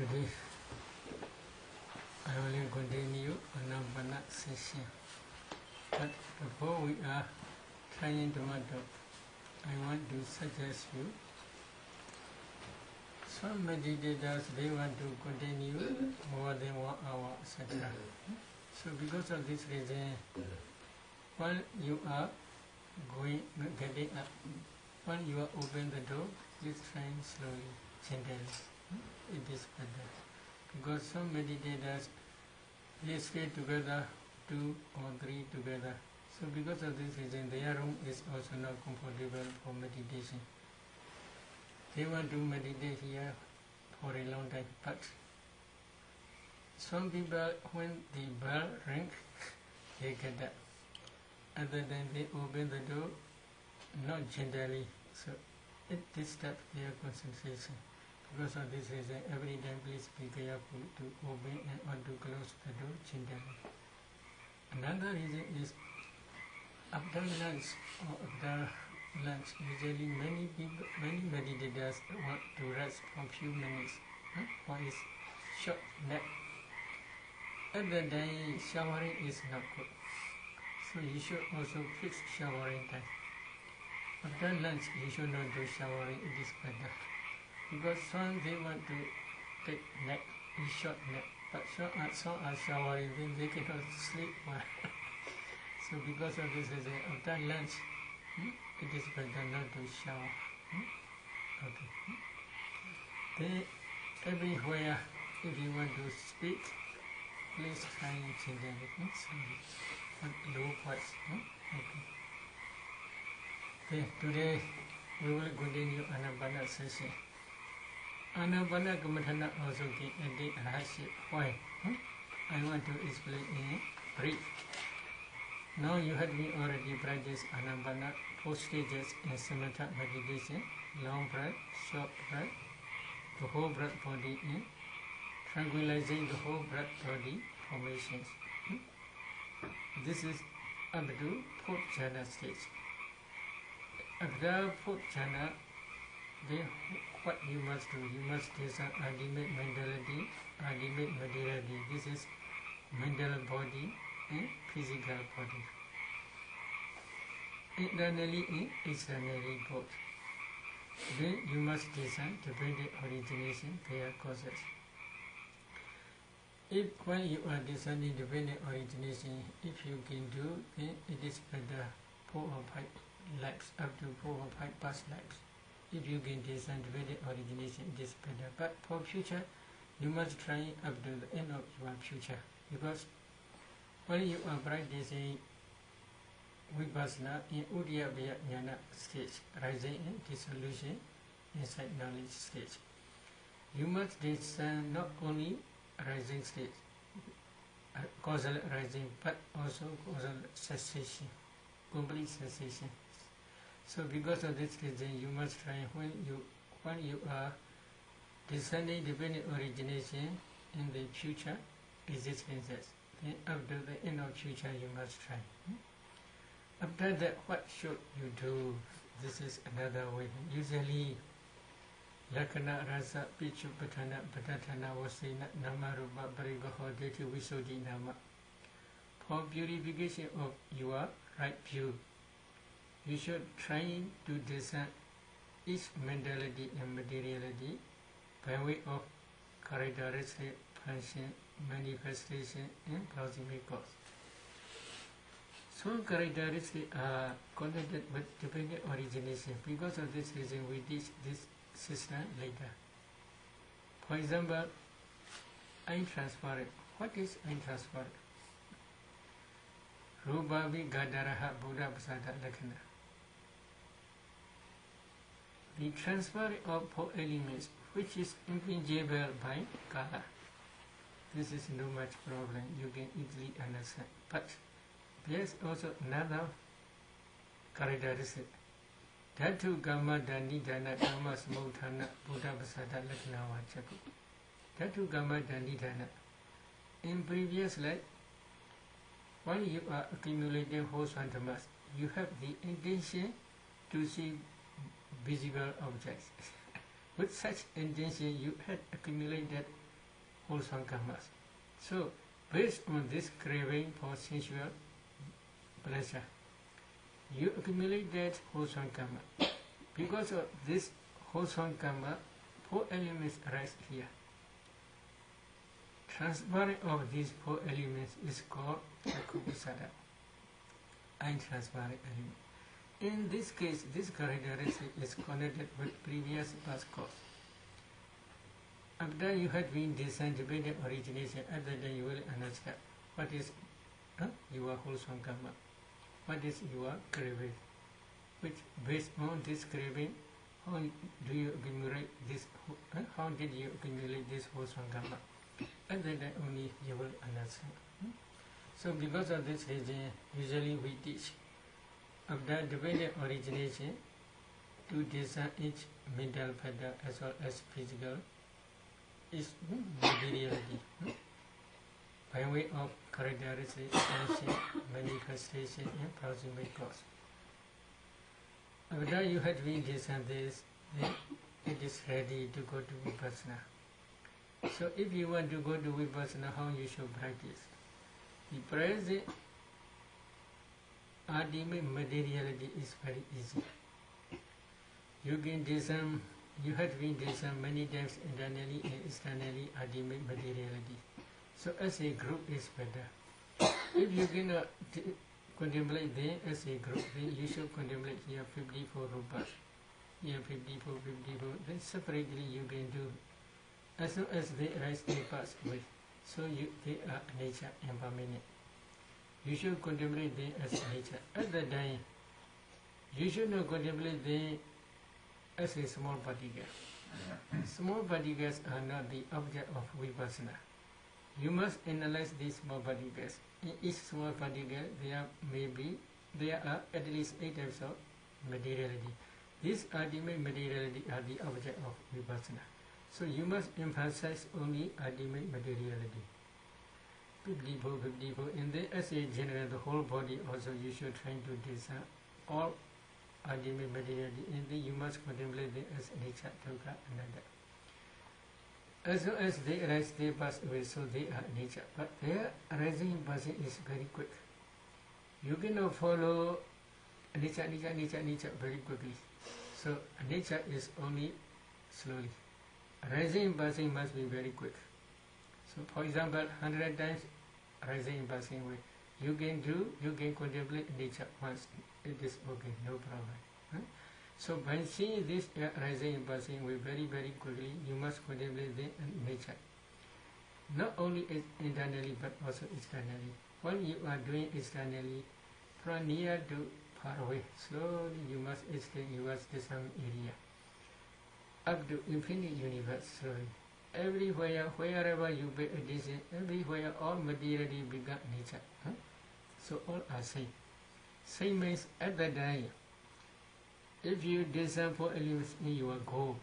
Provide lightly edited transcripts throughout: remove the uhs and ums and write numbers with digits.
Today I will continue Anampana session. But before we are trying to matter, I want to suggest you some meditators they want to continue more than 1 hour, etc. So because of this reason, while you are getting up, while you are open the door, please try slowly, gently. It is better. Because some meditators they stay together 2 or 3 together. So because of this reason, their room is also not comfortable for meditation. They want to meditate here for a long time, but some people, when the bell rings, they get up. Other than they open the door, not gently, so it disturbs their concentration. Because of this reason, every time please be careful to open and or to close the door gently. Another reason is after lunch or after lunch, usually many meditators want to rest for a few minutes for a short nap. At the day, showering is not good. So you should also fix showering time. After lunch, you should not do showering, it is better. Because some they want to take nap, a short nap, but some are showering, then they cannot sleep well. So because of this reason, after lunch, it is better not to shower. Okay. Then everywhere, if you want to speak, please try gently, low voice. Okay. Today we will continue Anampana session. Anampana Kammatthana also can edit hardship. Why? I want to explain in brief. Now you have been already practiced Anampana 4 stages in samatha meditation: long breath, short breath, the whole breath body in, tranquilizing the whole breath body formations. This is up to 4th jhana stage. After 4th jhana, then what you must do? You must discern ultimate mentality, ultimate materiality. This is mental body and physical body. Internally and externally both. Then you must discern dependent origination, their causes. If when you are discerning dependent origination, if you can do, then it is better 4 or 5 lives, up to 4 or 5 past lives. If you can discern dependent origination, it is better. But for future, you must try up to the end of your future. Because when you are practicing Vipassana in Uddiyabhaya Jnana stage, rising in dissolution inside knowledge stage, you must discern not only rising stage, causal rising, but also causal cessation, complete cessation. So because of this reason, you must try when you are discerning dependent origination in the future existences, then after the end of future you must try. After that, what should you do? This is another way. Usually, Lakkhana Rasa Pichu Patana Patatana Vasena Nama Rupa Parigaho Deti Visuddhi Nama. For purification of your right view, you should try to discern each mentality and materiality by way of characteristic, function, manifestation, and proximate cause. Some characteristics are connected with dependent origination. Because of this reason, we teach this system later. For example, I'm transparent. What is I'm transparent? Rupavi Gadaraha Buddha Pasada Lakkhana. The transfer of 4 elements, which is impingible by kala. This is no much problem, you can easily understand. But there is also another characteristic. Dhatu Gamma Danidana Gamma Smauthana Buddha Pasada Lakkhana Vachaku. Dhatu Gamma Danidana. In previous life, when you are accumulating whole swantamas, you have the intention to see visible objects. With such intention, you had accumulated wholesome karmas. So, based on this craving for sensual pleasure, you accumulate that wholesome karma. Because of this wholesome karma, 4 elements arise here. Transferring of these 4 elements is called Vipassana, untransferring element. In this case, this characteristic is connected with previous past cause. After you had been disintegrated origination, at that time you will understand what is your wholesome karma, what is your craving, which based on this craving, how do you accumulate this? How did you accumulate this wholesome karma? And then only you will understand. So because of this reason, usually we teach after dependent origination to discern each mental factor as well as physical is materiality by way of characteristic, action, manifestation, and proximate cause. After you had been discerned this, then it is ready to go to Vipassana. So if you want to go to Vipassana, how you should practice? The present ultimate materiality is very easy. You can discern, you have been discerned many times internally and externally ultimate materiality. So as a group is better. If you cannot contemplate them as a group, then you should contemplate here 54 rupas, here 54, 54, then separately you can do. As soon as they arise, they pass away. So they are nature impermanent. You should contemplate them as nature. At that time, you should not contemplate them as a small particle. Small particles are not the object of Vipassana. You must analyze these small particles. In each small particle, there are at least 8 types of materiality. These ultimate materiality are the object of Vipassana. So you must emphasize only ultimate materiality. 54, 54. And then as a general, the whole body also you should try to discern all ultimate materiality. And then you must contemplate them as nature, dukkha, anatta. As soon as they arise, they pass away, so they are nature. But their arising and passing is very quick. You cannot follow nature very quickly. So nature is only slowly. Rising and passing must be very quick. So for example, 100 times rising and passing way. You can contemplate nature once. It is okay, no problem. So by seeing this rising and passing way very, very quickly, you must contemplate the nature. Not only internally but also externally. When you are doing externally, from near to far away, slowly you must extend your discernment area up to infinite universe slowly. Everywhere, wherever you pay attention, everywhere all materiality become nature. So all are same. Same means at that time, if you discern 4 elements in your goal,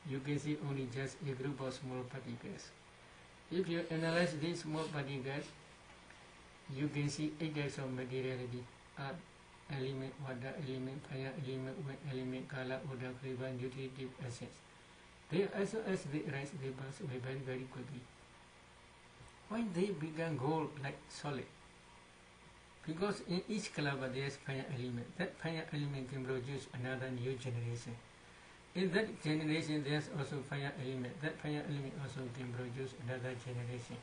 you can see only just a group of small particles. If you analyze these small particles, you can see 8 types of materiality: earth element, water element, fire element, wind element, color, odor, flavor, nutritive essence. They as soon as they rise, they pass away very, very quickly. When they become gold like solid, because in each kalapa there is fire element. That fire element can produce another new generation. In that generation there is also fire element. That fire element also can produce another generation.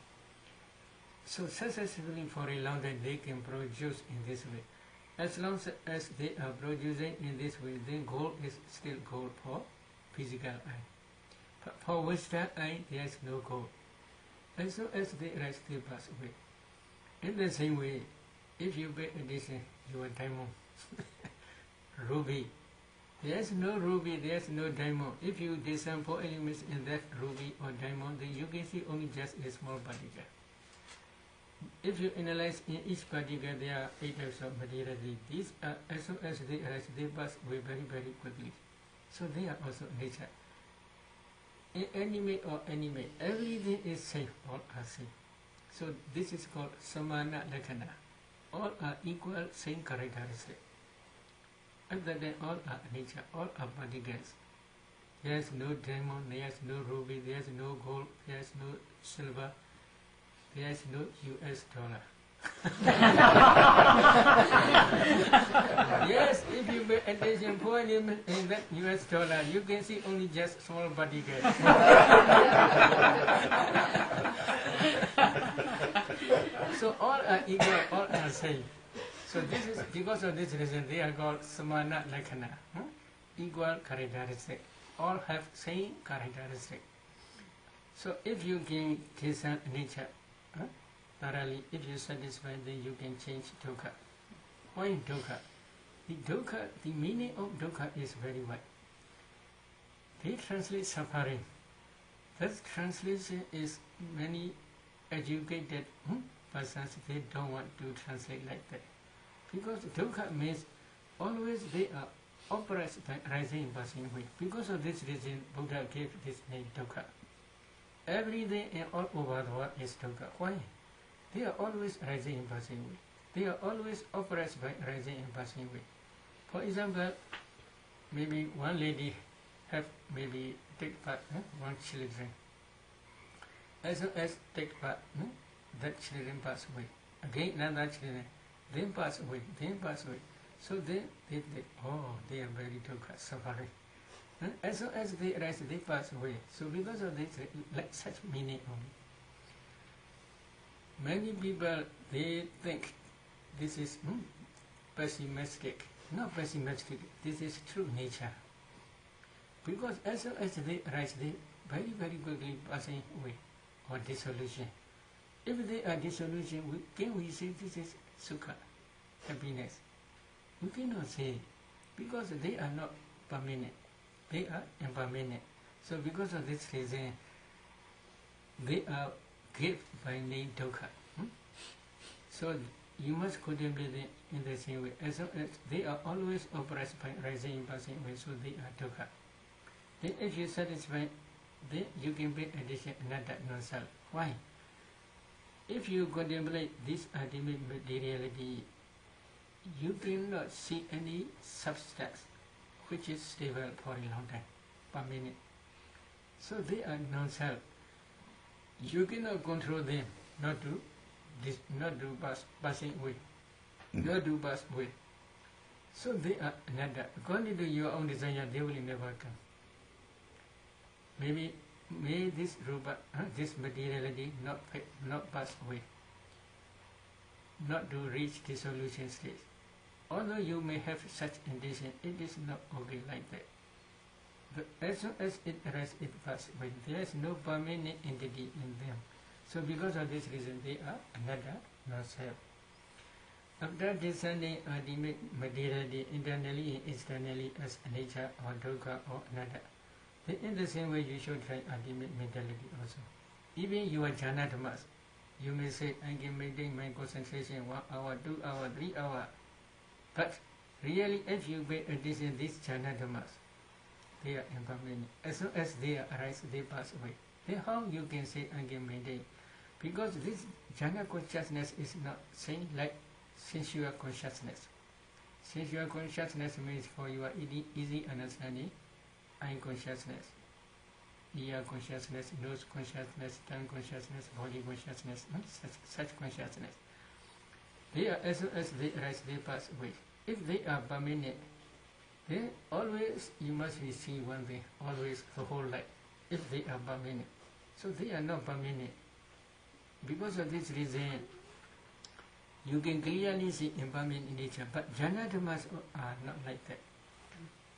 So successfully for a long time they can produce in this way. As long as they are producing in this way, then gold is still gold for physical eye. But for Western eye, there is no gold. As soon as they rise, they pass away. In the same way, if you pay attention, your diamond, ruby, there is no ruby, there is no diamond. If you discern 4 elements in that ruby or diamond, then you can see only just a small particle. If you analyze in each particle, there are 8 types of materiality. These are, as soon as they arise, they pass away very, very quickly. So they are also nature. In animate or animate, everything is same, all are same. So this is called samana lakkhana. All are equal, same characteristic. Other than all are nature, all are particles. There is no diamond, there is no ruby, there is no gold, there is no silver, there is no US dollar. Yes, if you pay attention point in that US dollar, you can see only just small particle. So all are equal, all are same. So this is because of this reason they are called samana lakkhana, equal characteristic. All have same characteristic. So if you can taste nature thoroughly, if you satisfy, then you can change dukkha. Why dukkha? The meaning of dukkha is very wide. They translate suffering. That translation is many educated persons, they don't want to translate like that. Because dukkha means always they are oppressed by rising and passing away. Because of this reason, Buddha gave this name dukkha. Every day and all over the world is dukkha. Why? They are always rising and passing away. They are always oppressed by rising and passing away. For example, maybe one lady have maybe take part, one children. As soon as take part, that children pass away. Again another children, then pass away, then pass away. So they they are very dukkha, suffering. As soon as they rise, they pass away. So because of this, like such meaning only. Many people, they think this is pessimistic. Not pessimistic, this is true nature. Because as soon as they rise, they very, very quickly passing away or dissolution. If they are dissolution, can we say this is sukha, happiness? We cannot say, because they are not permanent. They are impermanent. So because of this reason, they are given by name dukkha. So you must contemplate them in the same way. As long as they are always oppressed by rising and passing away, so they are dukkha. Then if you satisfy, then you can bring addition another non-self. Why? If you contemplate this ultimate materiality, you cannot see any substance which is stable for a long time, permanent. So they are non-self. You cannot control them, not to passing away, not to pass away. So they are another. According to your own desire, they will never come. Maybe may this rupa, this materiality not pass away, not to reach dissolution stage. Although you may have such intention, it is not okay like that. But as soon as it arises, it passes away. There is no permanent entity in them. So because of this reason, they are another non-self. After descending ultimate materiality internally and externally as nature or dukkha or another, then in the same way you should try ultimate mentality also. Even your jhana dhammas, you may say, I can maintain my concentration 1 hour, 2 hours, 3 hours. But really, if you pay attention these jhana dhammas, they are impermanent. As soon as they arise, they pass away. Then how you can say I can maintain? Because this jhana consciousness is not same like sensual consciousness. Sensual consciousness means for your easy understanding, eye consciousness, ear consciousness, nose consciousness, tongue consciousness, body consciousness, such consciousness. They are, as soon as they arise, they pass away. If they are permanent, then always you must receive one thing, always the whole life, if they are permanent. So they are not permanent. Because of this reason, you can clearly see impermanent nature, but jhana dhammas are not like that.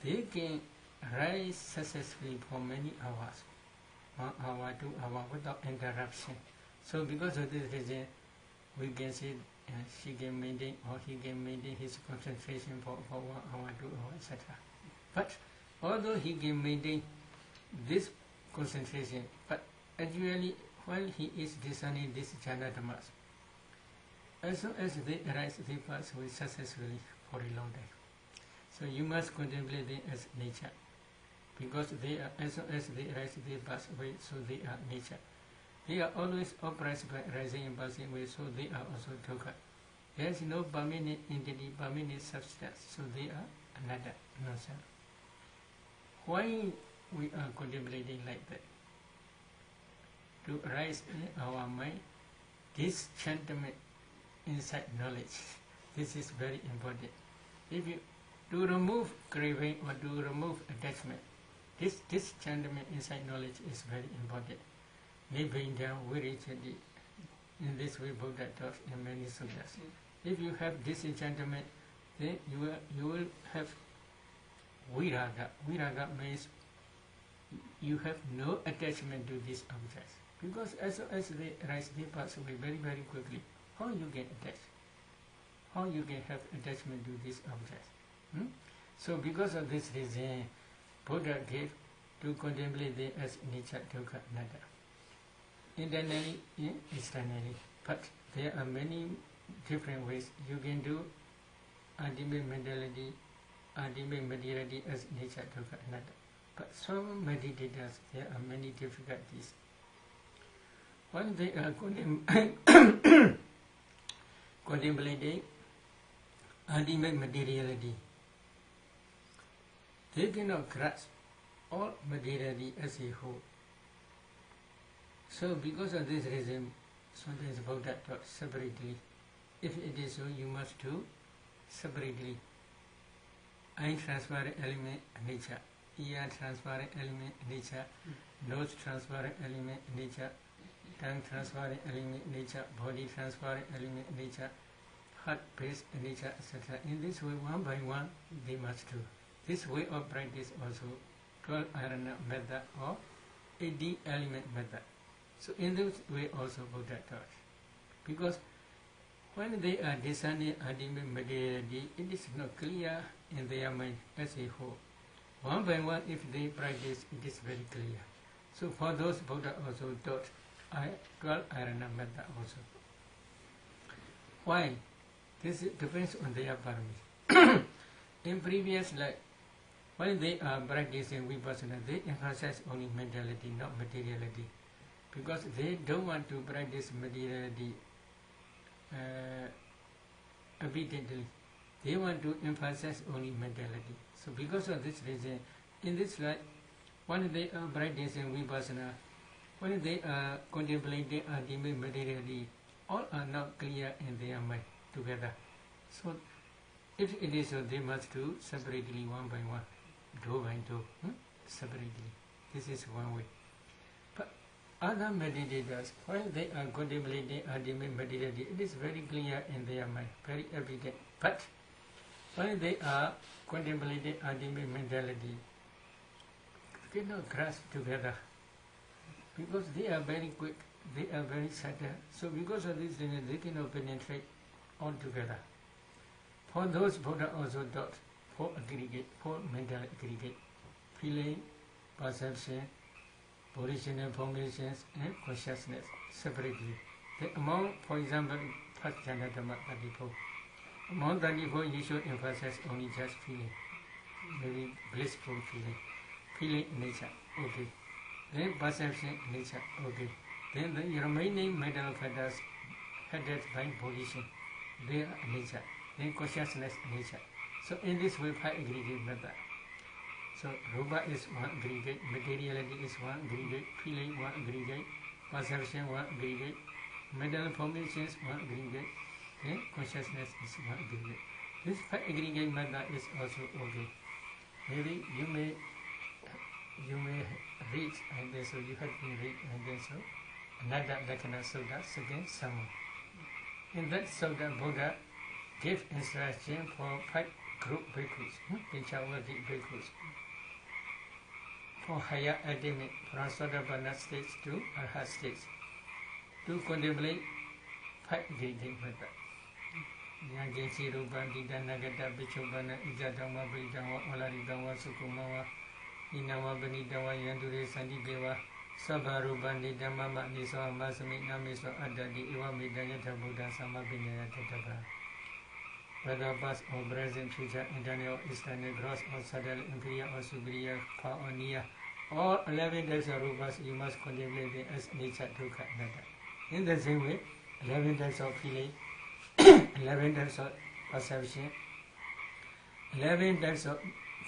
They can rise successfully for many hours, 1 hour, 2 hours, without interruption. So because of this reason, we can say she can maintain or he can maintain his concentration for 1 hour, 2 hours, etc. But although he can maintain this concentration, but actually while he is discerning this jhana dhammas, as soon as they arise, they pass away successfully for a long time. So you must contemplate them as nature, because they are, as soon as they arise, they pass away, so they are nature. They are always oppressed by rising and passing away, so they are also dukkha. There is no permanent entity, permanent substance, so they are another non-self. Why we are contemplating like that. To arise in our mind this sentiment inside knowledge. This is very important. If you to remove craving or to remove attachment, this sentiment inside knowledge is very important. Nibbana Viricati. In this way Buddha talks in many sutras. If you have this enchantment, then you will have viraga. Viraga means you have no attachment to these objects. Because as they rise, they pass away very, very quickly. How you get attached? How you can have attachment to these objects? So because of this reason, Buddha gave to contemplate them as nature, dukkha, anatta. Internally, externally. But there are many different ways you can do ultimate mentality, ultimate materiality as nature, dukkha, anatta. But some meditators, there are many difficulties. When they are contemplating ultimate materiality, they cannot grasp all materiality as a whole. So because of this reason, sometimes Buddha taught separately. If it is so, you must do separately. Eye transparent element, nature. Ear transparent element, nature. Nose transparent element, nature. Tongue transparent element, nature. Body transparent element, nature. Heart, face, nature, etc. In this way, one by one, they must do. This way of practice also 12 arana method or 80 element method. So in this way also Buddha taught. Because when they are discerning ultimate materiality, it is not clear in their mind as a whole. One by one, if they practice, it is very clear. So for those, Buddha also taught 12 arana method also. Why? This depends on their parami. In previous life, when they are practicing Vipassana, they emphasize only mentality, not materiality. Because they don't want to practice materiality obediently. They want to emphasize only mentality. So because of this reason, in this life, when they are practicing Vipassana, when they are contemplating ultimate materiality, all are not clear in their mind together. So if it is so, they must do separately, one by one, two by two, separately. This is one way. But other meditators, when they are contemplating ultimate materiality, it is very clear in their mind, very evident. But when they are contemplating ultimate mentality, they cannot grasp together. Because they are very quick, they are very subtle. So because of this reason, they cannot penetrate altogether. For those, Buddha also taught 4 aggregate, 4 mental aggregate: feeling, perception, volitional formations, and consciousness separately. The amount, for example, first jhana dhamma 34. Among 34, you should emphasize only just feeling, maybe blissful feeling, feeling nature, okay. Then perception nature, okay. Then the remaining mental factors headed by volition, they are nature. Then consciousness nature. So in this way, 5 aggregate method. So rupa is 1 aggregate, materiality is 1 aggregate, feeling 1 aggregate, perception 1 aggregate, mental formations 1 aggregate, then consciousness is 1 aggregate. This 5 aggregate method is also okay. Maybe you may read, and then so you have been read, and then so another Lakkhana Sutta, second Sama. In that Sutta, Buddha gave instruction for 5 group bhikkhus, Pinchavati bhikkhus, for higher attainment from Sotapanna stage to Arhat stage, to contemplate 5 aggregate method. Yangensi Rupa, Dita Nagata, Bichopana, Ijatama, Bridama, Olaritama, Sukumawa, Inawa, Benitawa, Yandure, Sandideva, Sabaruba, Nidamama, Niso, Masami, Namiso, Adadi, Iwa Midayata Buddha, Samabinaya Tataba. Whether past or present, future, internal, external, gross or subtle, inferior or superior, far or near, all 11 types of rupas you must contemplate them as nature, dukkha, anatta. In the same way, 11 types of feeling, 11 types of perception, 11 types of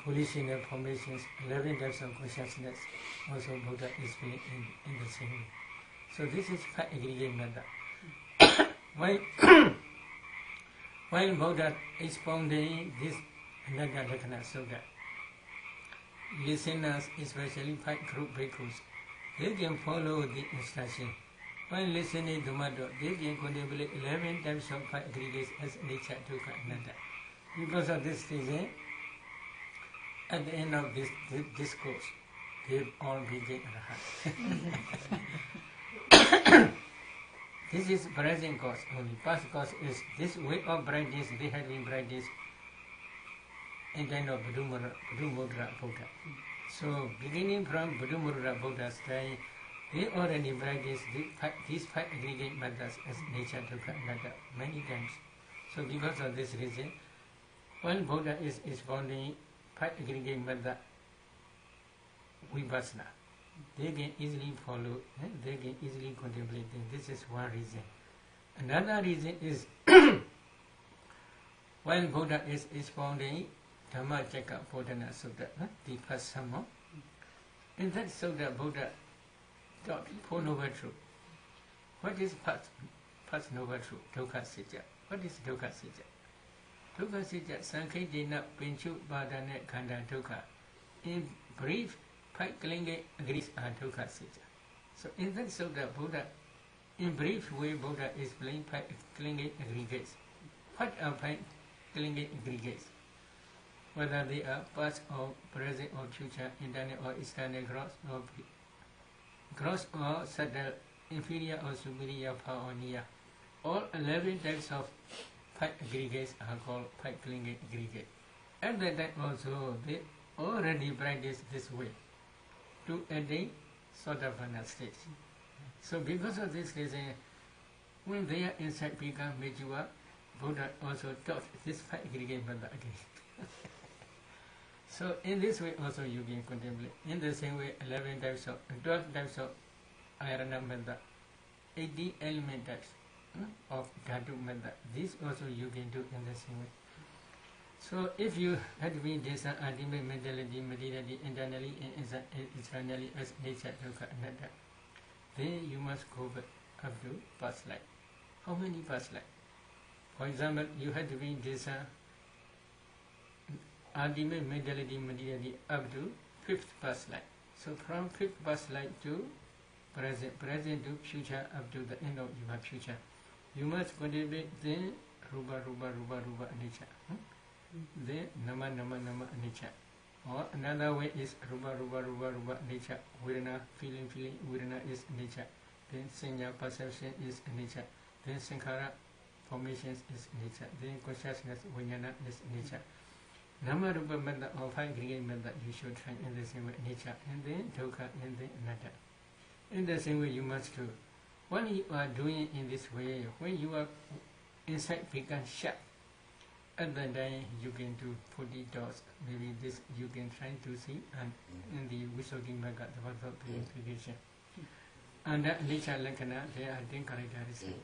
volitional formations, 11 types of consciousness, also Buddha is feeling in the same way. So this is five aggregate method. While Buddha expounding this Anatta Lakkhana Sutta, listeners, especially five group bhikkhus, they can follow the instruction. While listening to Dhamma, they can contemplate 11 types of five aggregates as nature, dukkha, anatta. Because of this reason, at the end of this discourse, they all became arahant. This is present cause only. Past cause is this way of brightness, they had been brightness in time of Buddha Buddha. So beginning from Buddha Buddha's time, they already practice these five aggregate methods as nature, dukkha, anatta many times. So because of this reason, when Buddha is expounding five aggregate method Vipassana, they can easily follow, they can easily contemplate them. This is one reason. Another reason is while Buddha is expounding Dhammacakkappavattana Sutta, the first sermon, in that Sutta Buddha taught Four Noble Truths. What is first Noble Truth? Dukkha Sacca. What is Dukkha Sacca? Dukkha Sacca, Sankhedena Pinchu Badane Khanda Dukkha. In brief, five clinging aggregates are Dukkha Sacca. So in that Sutta Buddha, in brief way, Buddha explained five clinging aggregates. What are five clinging aggregates? Whether they are past or present or future, internal or external, gross or subtle, inferior or superior, far or near. All 11 types of five aggregates are called five clinging aggregates. At that time also, they already practice this way to attain Sotapanna stage. So because of this reason, when their insight become mature, Buddha also taught this five aggregate method again. So in this way also you can contemplate. In the same way, 12 types of ayarana method, 80 element types of dhatu method. This also you can do in the same way. So if you had been this ultimate mentality, materiality, internally and externally as nature, dukkha, anatta, then you must go back up to past life. How many past life? For example, you had to be this ultimate mentality, materiality up to fifth past life. So from fifth past life to present to future up to the end of your future, you must contemplate the rupa anicca, the nama anicca. Or another way is rupa anicca, vedana, feeling, vedana is anicca. Then sanya, perception is anicca. Then sankhara, formations is anicca. Then consciousness, vijnana is anicca. Nama rupa method or five aggregate method you should try in the same way, nature, and then dukkha, and then anatta. In the same way you must do. When you are doing in this way, when your insight becomes sharp, at that time you can do 40 doors. Maybe this you can try to see, and in the Visuddhimagga, the path of purification. Under nature lakkhana, there are 10 characteristics.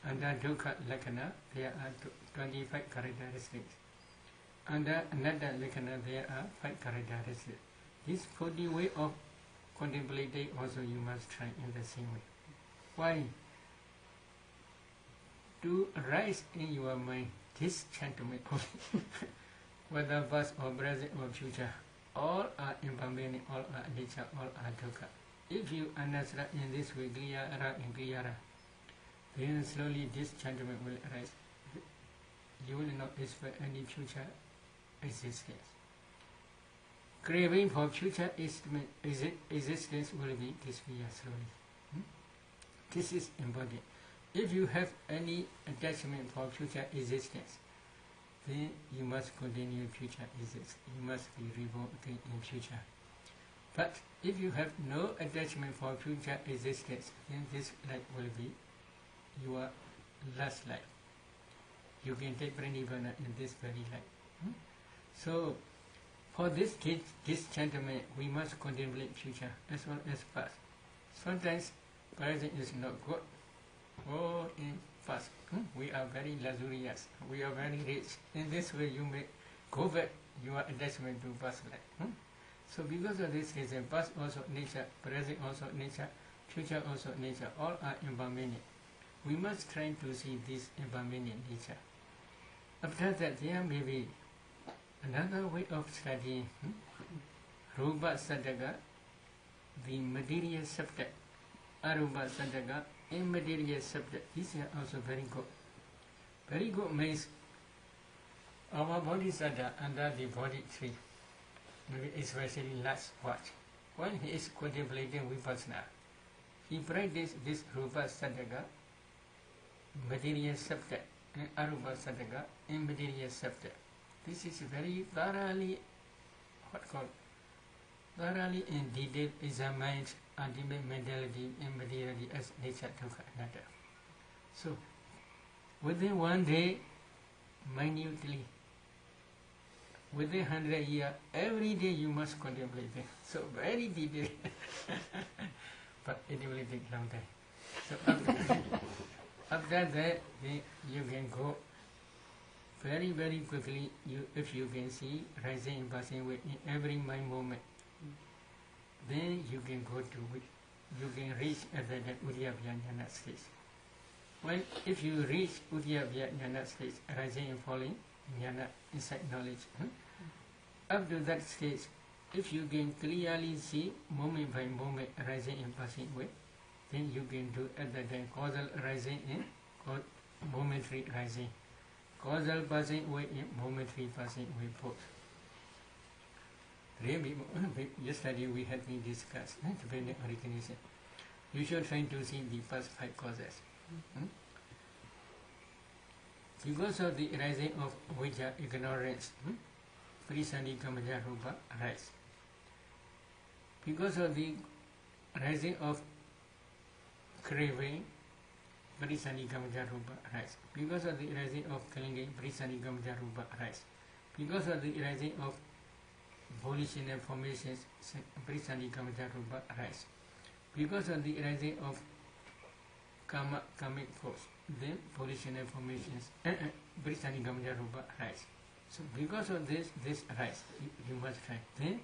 Under dukkha lakkhana, there are 25 characteristics. Under anatta lakkhana, there are 5 characteristics. This 40 way of contemplating also you must try in the same way. Why? To rise in your mind this sentiment, whether past or present or future, all are impermanent, all are nature, all are dukkha. If you understand in this way, clearer, then slowly this sentiment will arise. You will not expect any future existence. Craving for future existence will be disappear slowly. This is important. If you have any attachment for future existence, then you must continue future existence. You must be reborn again in future. But if you have no attachment for future existence, then this life will be your last life. You can take Nibbana in this very life. So, for this gentleman, we must contemplate future as well as past. Sometimes present is not good. Oh, in past, we are very luxurious, we are very rich. In this way, you may go back your attachment to past life. So because of this reason, past also nature, present also nature, future also nature, all are impermanent. We must try to see this impermanent nature. After that, there may be another way of studying Rupa Sadhaka, the material subject, Arupa Sadhaka, immaterial subject. These are also very good. Very good means our body sadha under the body tree, maybe especially last watch. When he is contemplating Vipassana, he practices this Rupa Sadhaka, material subject, and Arupa Sadhaka, immaterial subject. This is very thoroughly, thoroughly in detail examined ultimate mentality and materiality as nature dukkha anatta. So, within one day, minutely, within 100 years, every day you must contemplate it. So very detailed, but it will take long time. So after that, you can go very, very quickly. If you can see rising and passing away in every mind moment, then you can go to you can reach at the Udyabhya Jnana stage. Well, if you reach Udyabhya Jnana stage, rising and falling, Jnana, insight knowledge, up to that stage, if you can clearly see moment by moment rising and passing away, then you can do at that time causal rising and momentary rising, causal passing away and momentary passing away both. Really, yesterday we had been discussed dependent origination. You should try to see the first 5 causes. Because of the rising of vijja, ignorance, Prisani Kamaja Rupa rise. Because of the rising of craving, Prisani Kamaja Rupa rise. Because of the rising of clinging, Prisani Kamaja Rupa rise. Because of the rising of volitional formations, Prisani Kamaja Rupa rise. Because of the rising of karmic force, then volitional formations, Prisani Kamaja Rupa rise. So because of this rise, you must try. Then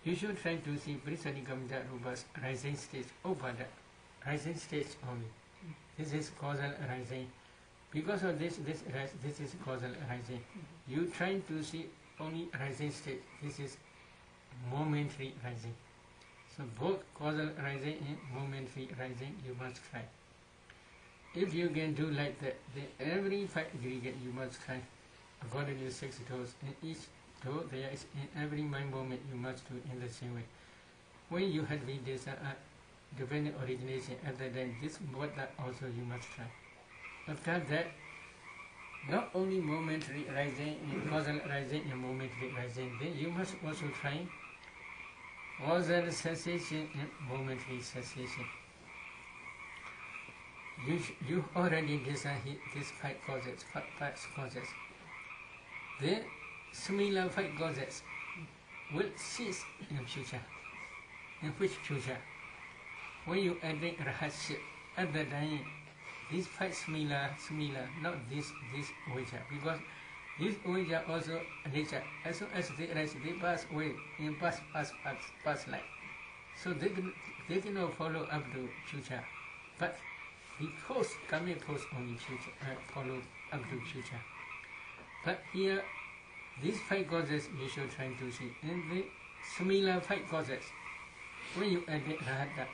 you should try to see Prisani Kamaja Rupa's rising stage over the rising stage only. This is causal rising. Because of this rise, this is causal rising. You try to see only rising stage. This is momentary rising. So both causal rising and momentary rising you must try. If you can do like that, then every 5 aggregate you must try according to 6 doors. In each door there is in every mind moment you must do in the same way. When you had Vipassana dependent origination at that time, this Vata also you must try. After that, not only momentary rising, causal rising and momentary rising, then you must also try causal cessation and momentary cessation. You already designed these 5 causes, 5 causes. Then similar 5 causes will cease in future. In which future? When you adding rahasya, at the time, these 5 similar, not this vijja, because this vijja also nature. As soon as they rise, they pass away in past life. So they cannot follow up to future. But the force, coming force only future, follow up to future. But here, these 5 causes you should try to see. And the similar 5 causes, when you add the rahata,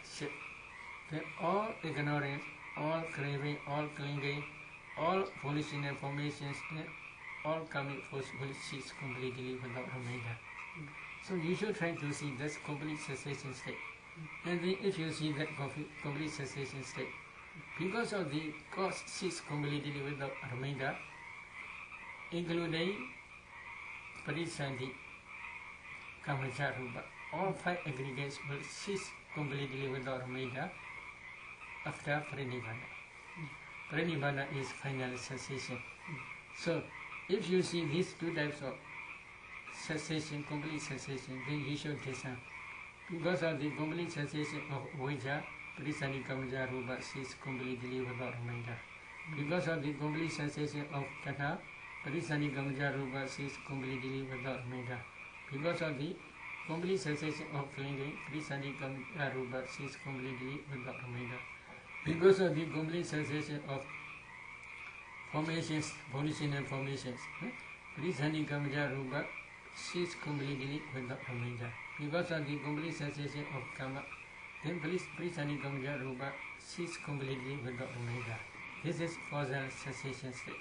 then all ignorance, all craving, all clinging, all volitional formations, and all karmic force will cease completely without remainder. So you should try to see this complete cessation state. And then if you see that complete cessation state, because of the cause cease completely without remainder, including Parisandhi, Kamaja Rupa, all 5 aggregates will cease completely without remainder after Pranibbana. Pranibbana is final cessation. So, if you see these 2 types of cessation, complete cessation, then you should discern. Because of the complete cessation of vijja, Prisani Kamaja Rupa cease completely without remainder. Because of the complete cessation of tanha, Parisani Gamja Rupa cease completely without remainder. Because of the complete cessation of clinging, Parisani Gamja Rupa cease completely without remainder. Because of the complete cessation of formations, volitional formations, Parisani Gamja Rupa cease completely without remainder. Because of the complete cessation of karma, then Parisani Gamja Rupa cease completely without remainder. This is causal cessation state.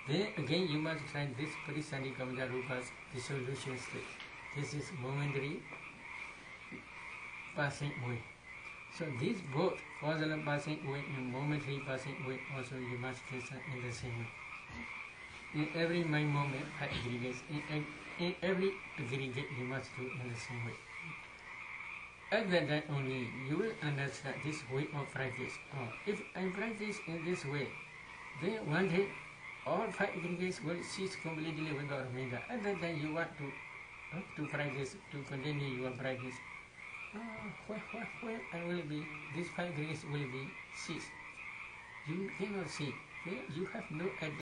Then again you must find this Parisani Gamja Rupa's dissolution state. This is momentary passing away. So these both causal passing away and momentary passing away also you must listen in the same way. In every mind moment aggregates, in every aggregate you must do in the same way. At that time only you will understand this way of practice. Oh, if I practice in this way, then one day all five aggregates will cease completely without remainder. At that time you want to practice, to continue your practice. When I will be, these five aggregates will be ceased. You cannot see. You have no idea.